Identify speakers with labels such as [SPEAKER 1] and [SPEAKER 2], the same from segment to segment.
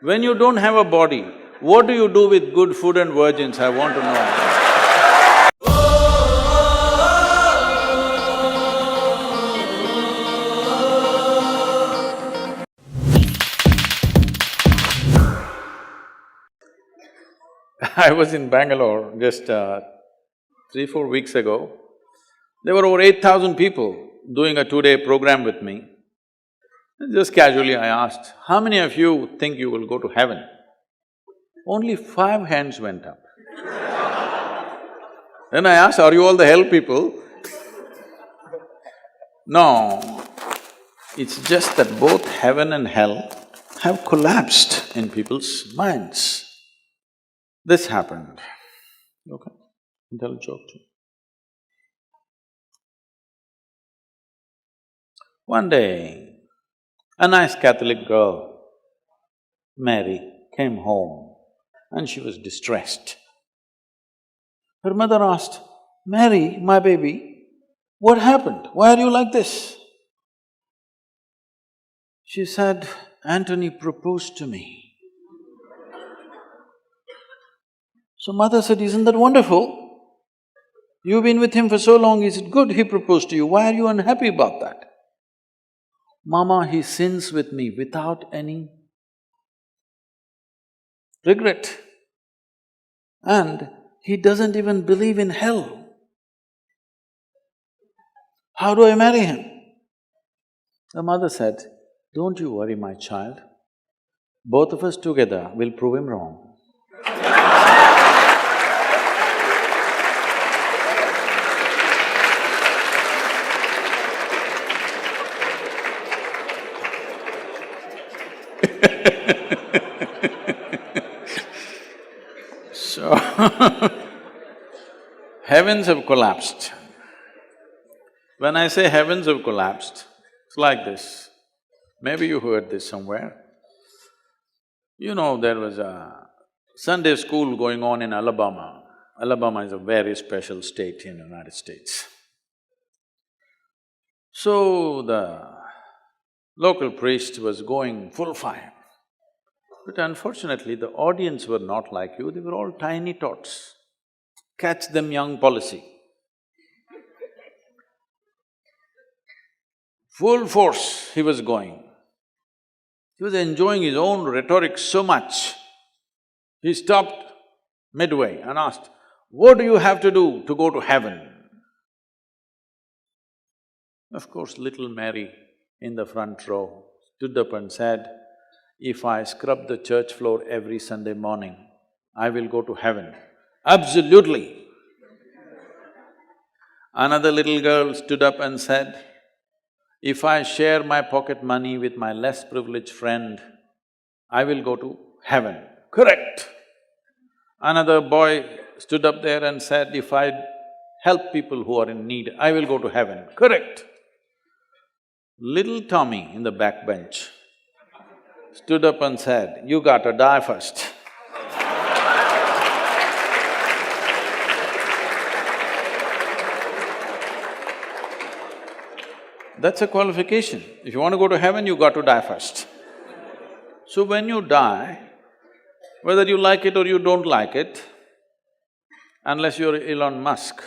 [SPEAKER 1] When you don't have a body, what do you do with good food and virgins, I want to know. I was in Bangalore just 3-4 weeks ago. There were over 8,000 people doing a 2-day program with me. Just casually I asked, how many of you think you will go to heaven? Only 5 hands went up. Then I asked, are you all the hell people? No, it's just that both heaven and hell have collapsed in people's minds. This happened. Okay, I'll tell a joke too. One day, a nice Catholic girl, Mary, came home and she was distressed. Her mother asked, Mary, my baby, what happened? Why are you like this? She said, Anthony proposed to me. So mother said, isn't that wonderful? You've been with him for so long, is it good he proposed to you? Why are you unhappy about that? Mama, he sins with me without any regret. And he doesn't even believe in hell. How do I marry him? The mother said, don't you worry, my child. Both of us together will prove him wrong. So, heavens have collapsed. When I say heavens have collapsed, it's like this. Maybe you heard this somewhere. You know, there was a Sunday school going on in Alabama. Alabama is a very special state in the United States. So the local priest was going full fire. But unfortunately, the audience were not like you, they were all tiny tots. Catch them young policy. Full force he was going. He was enjoying his own rhetoric so much. He stopped midway and asked, what do you have to do to go to heaven? Of course, little Mary in the front row stood up and said, if I scrub the church floor every Sunday morning, I will go to heaven. Absolutely. Another little girl stood up and said, if I share my pocket money with my less privileged friend, I will go to heaven. Correct. Another boy stood up there and said, if I help people who are in need, I will go to heaven. Correct. Little Tommy in the back bench stood up and said, you gotta die first. That's a qualification. If you want to go to heaven, you got to die first. So when you die, whether you like it or you don't like it, unless you're Elon Musk,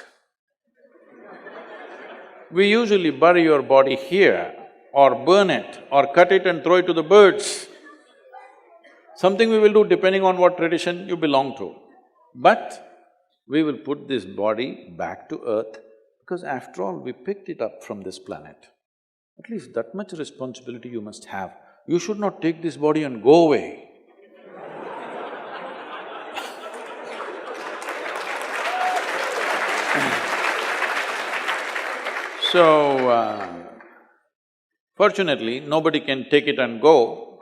[SPEAKER 1] we usually bury your body here or burn it or cut it and throw it to the birds. Something we will do depending on what tradition you belong to. But we will put this body back to earth because after all, we picked it up from this planet. At least that much responsibility you must have. You should not take this body and go away. So, fortunately, nobody can take it and go.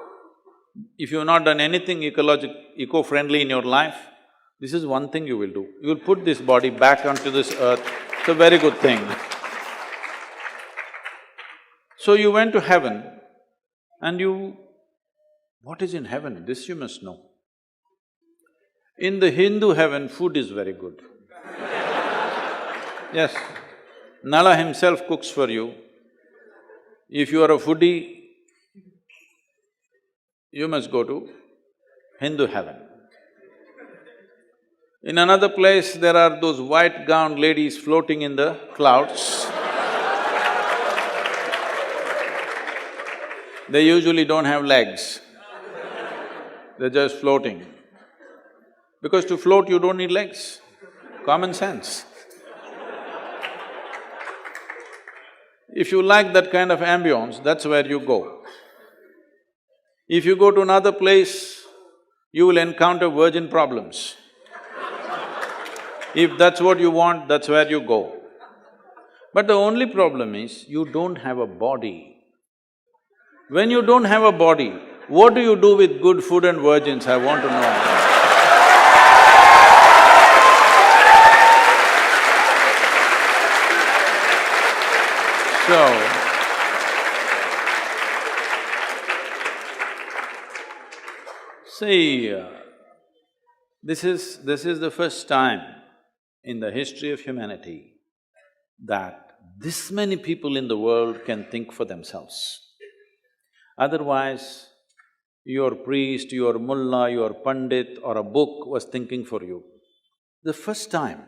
[SPEAKER 1] If you have not done anything eco-friendly in your life, this is one thing you will do. You will put this body back onto this earth, it's a very good thing. So you went to heaven and what is in heaven? This you must know. In the Hindu heaven, food is very good. Yes, Nala himself cooks for you. If you are a foodie, you must go to Hindu heaven. In another place, there are those white-gowned ladies floating in the clouds. They usually don't have legs, they're just floating. Because to float, you don't need legs, common sense. If you like that kind of ambience, that's where you go. If you go to another place, you will encounter virgin problems. If that's what you want, that's where you go. But the only problem is, you don't have a body. When you don't have a body, what do you do with good food and virgins, I want to know. See, this is the first time in the history of humanity that this many people in the world can think for themselves. Otherwise, your priest, your mullah, your pandit or a book was thinking for you. The first time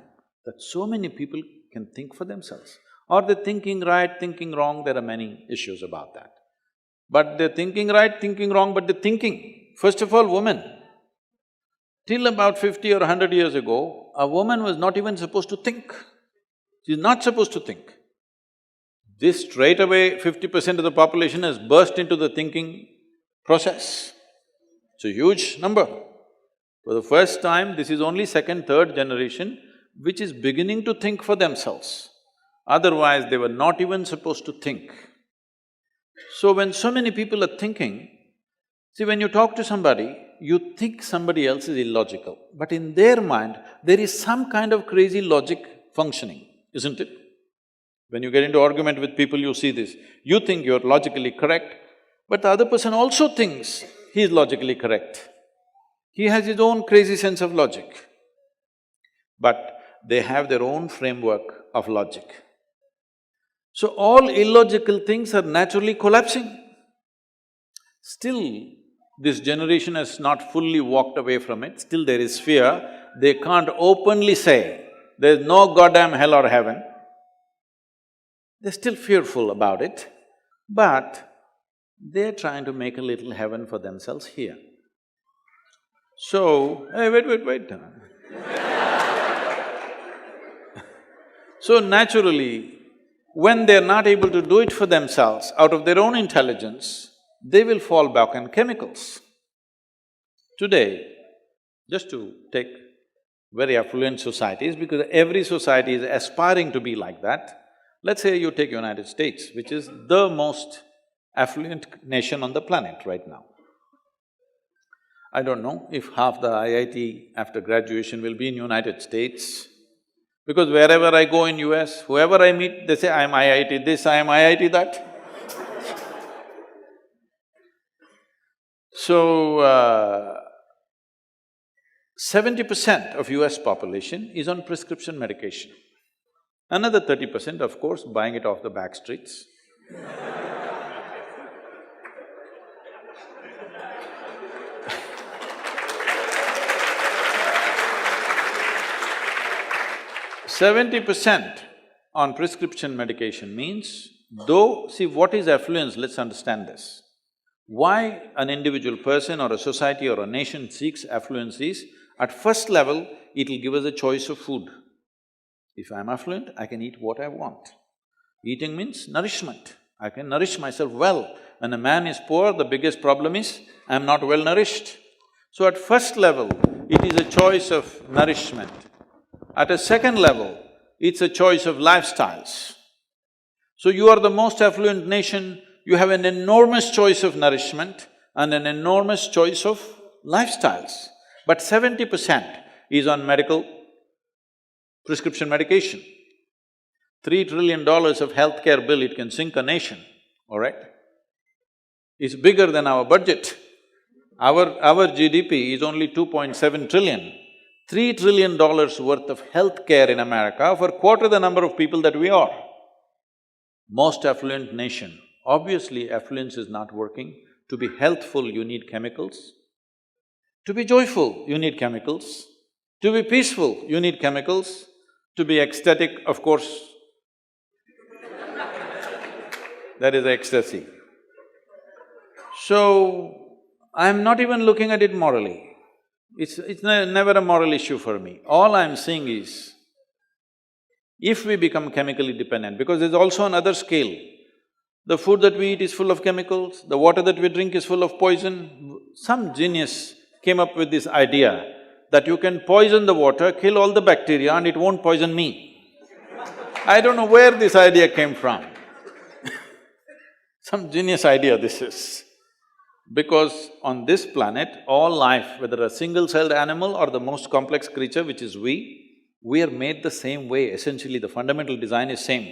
[SPEAKER 1] that so many people can think for themselves. Or they're thinking right, thinking wrong, there are many issues about that. But they're thinking right, thinking wrong, but they're thinking. First of all, women. Till about 50 or 100 years ago, a woman was not even supposed to think. She's not supposed to think. This straight away 50% of the population has burst into the thinking process. It's a huge number. For the first time, this is only second, third generation which is beginning to think for themselves. Otherwise, they were not even supposed to think. So when so many people are thinking, see, when you talk to somebody, you think somebody else is illogical, but in their mind, there is some kind of crazy logic functioning, isn't it? When you get into argument with people, you see this. You think you're logically correct, but the other person also thinks he is logically correct. He has his own crazy sense of logic. But they have their own framework of logic. So all illogical things are naturally collapsing. Still, this generation has not fully walked away from it, still there is fear. They can't openly say, there's no goddamn hell or heaven. They're still fearful about it, but they're trying to make a little heaven for themselves here. So, hey, wait. So naturally, when they're not able to do it for themselves, out of their own intelligence, they will fall back on chemicals. Today, just to take very affluent societies, because every society is aspiring to be like that, let's say you take United States, which is the most affluent nation on the planet right now. I don't know if half the IIT after graduation will be in United States, because wherever I go in US, whoever I meet, they say, I'm IIT this, I'm IIT that. So, 70% of US population is on prescription medication. Another 30%, of course, buying it off the back streets. 70% on prescription medication means, though… See, what is affluence? Let's understand this. Why an individual person or a society or a nation seeks affluence is, at first level, it'll give us a choice of food. If I'm affluent, I can eat what I want. Eating means nourishment. I can nourish myself well. When a man is poor, the biggest problem is, I'm not well nourished. So at first level, it is a choice of nourishment. At a second level, it's a choice of lifestyles. So you are the most affluent nation, you have an enormous choice of nourishment and an enormous choice of lifestyles. But 70% is on medical prescription medication. $3 trillion of healthcare bill, it can sink a nation, all right? It's bigger than our budget. Our GDP is only 2.7 trillion. $3 trillion worth of healthcare in America for quarter the number of people that we are. Most affluent nation, obviously affluence is not working. To be healthful, you need chemicals. To be joyful, you need chemicals. To be peaceful, you need chemicals. To be ecstatic, of course, that is ecstasy. So, I'm not even looking at it morally. It's never a moral issue for me. All I'm saying is, if we become chemically dependent, because there's also another scale. The food that we eat is full of chemicals, the water that we drink is full of poison. Some genius came up with this idea that you can poison the water, kill all the bacteria and it won't poison me. I don't know where this idea came from. Some genius idea this is. Because on this planet, all life, whether a single-celled animal or the most complex creature, which is we are made the same way. Essentially, the fundamental design is same.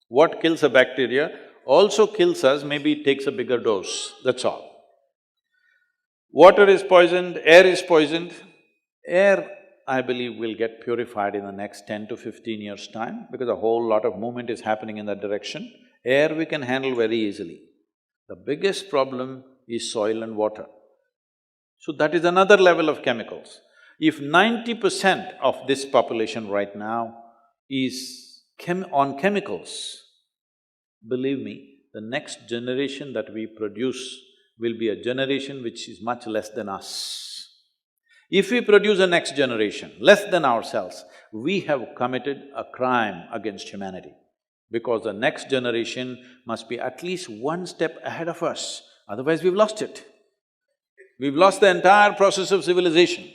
[SPEAKER 1] What kills a bacteria also kills us, maybe it takes a bigger dose, that's all. Water is poisoned, air is poisoned. Air, I believe, will get purified in the next 10 to 15 years' time because a whole lot of movement is happening in that direction. Air we can handle very easily. The biggest problem is soil and water. So that is another level of chemicals. If 90% of this population right now is on chemicals, believe me, the next generation that we produce will be a generation which is much less than us. If we produce a next generation less than ourselves, we have committed a crime against humanity. Because the next generation must be at least one step ahead of us, otherwise we've lost it. We've lost the entire process of civilization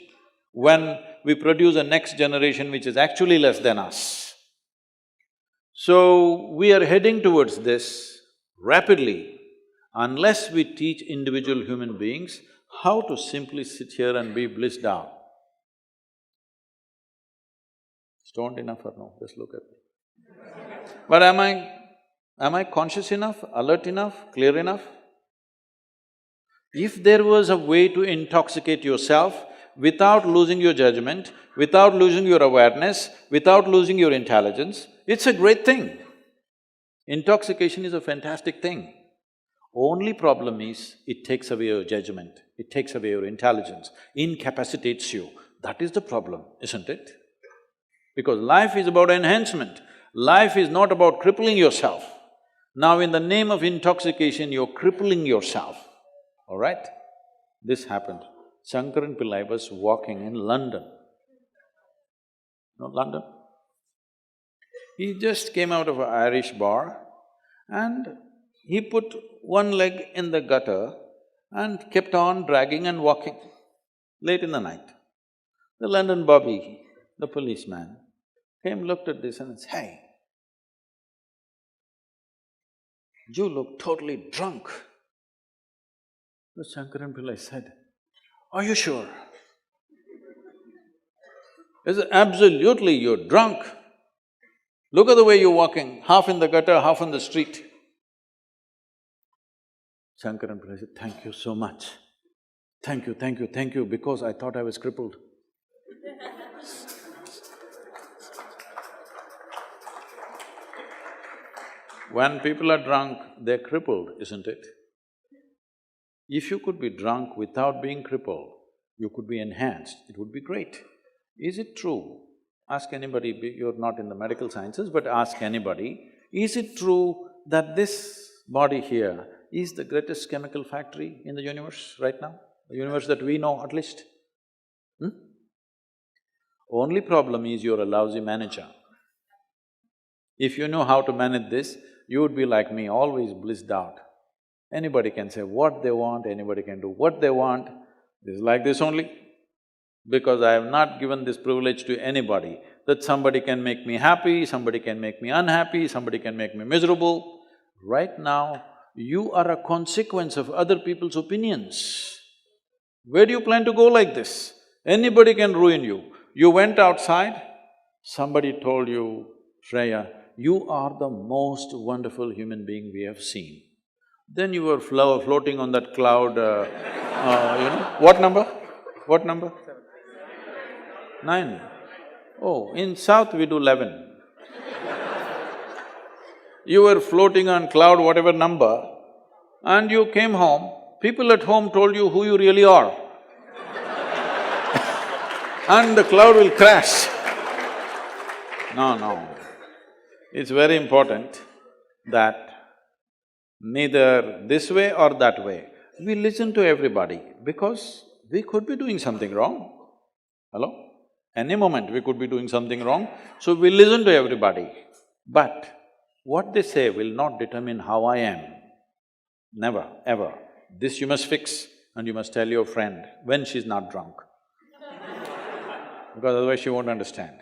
[SPEAKER 1] when we produce a next generation which is actually less than us. So, we are heading towards this rapidly unless we teach individual human beings how to simply sit here and be blissed out. Stoned enough or no? Just look at me. But am I conscious enough, alert enough, clear enough? If there was a way to intoxicate yourself without losing your judgment, without losing your awareness, without losing your intelligence, it's a great thing. Intoxication is a fantastic thing. Only problem is, it takes away your judgment, it takes away your intelligence, incapacitates you. That is the problem, isn't it? Because life is about enhancement, life is not about crippling yourself. Now in the name of intoxication, you're crippling yourself, all right? This happened. Shankaran Pillai was walking in London. You know London? He just came out of an Irish bar and he put one leg in the gutter and kept on dragging and walking late in the night. The London bobby, the policeman, came, looked at this and said, "Hey, you look totally drunk." The Shankaran Pillai said, "Are you sure?" He said, "Absolutely, you're drunk. Look at the way you're walking, half in the gutter, half on the street." Shankaran Pillai said, "Thank you so much. Thank you, because I thought I was crippled." When people are drunk, they're crippled, isn't it? If you could be drunk without being crippled, you could be enhanced, it would be great. Is it true? Ask anybody, you're not in the medical sciences, but ask anybody, is it true that this body here is the greatest chemical factory in the universe right now? The universe that we know at least? Only problem is you're a lousy manager. If you know how to manage this, you would be like me, always blissed out. Anybody can say what they want, anybody can do what they want. This is like this only. Because I have not given this privilege to anybody, that somebody can make me happy, somebody can make me unhappy, somebody can make me miserable. Right now, you are a consequence of other people's opinions. Where do you plan to go like this? Anybody can ruin you. You went outside, somebody told you, "Shreya, you are the most wonderful human being we have seen." Then you were floating on that cloud, what number? What number? 9. Oh, in South we do 11. You were floating on cloud whatever number and you came home, people at home told you who you really are. and the cloud will crash. No, no. It's very important that neither this way or that way, we listen to everybody because we could be doing something wrong. Hello? Any moment we could be doing something wrong, so we listen to everybody. But what they say will not determine how I am. Never, ever. This you must fix and you must tell your friend when she's not drunk. Because otherwise she won't understand.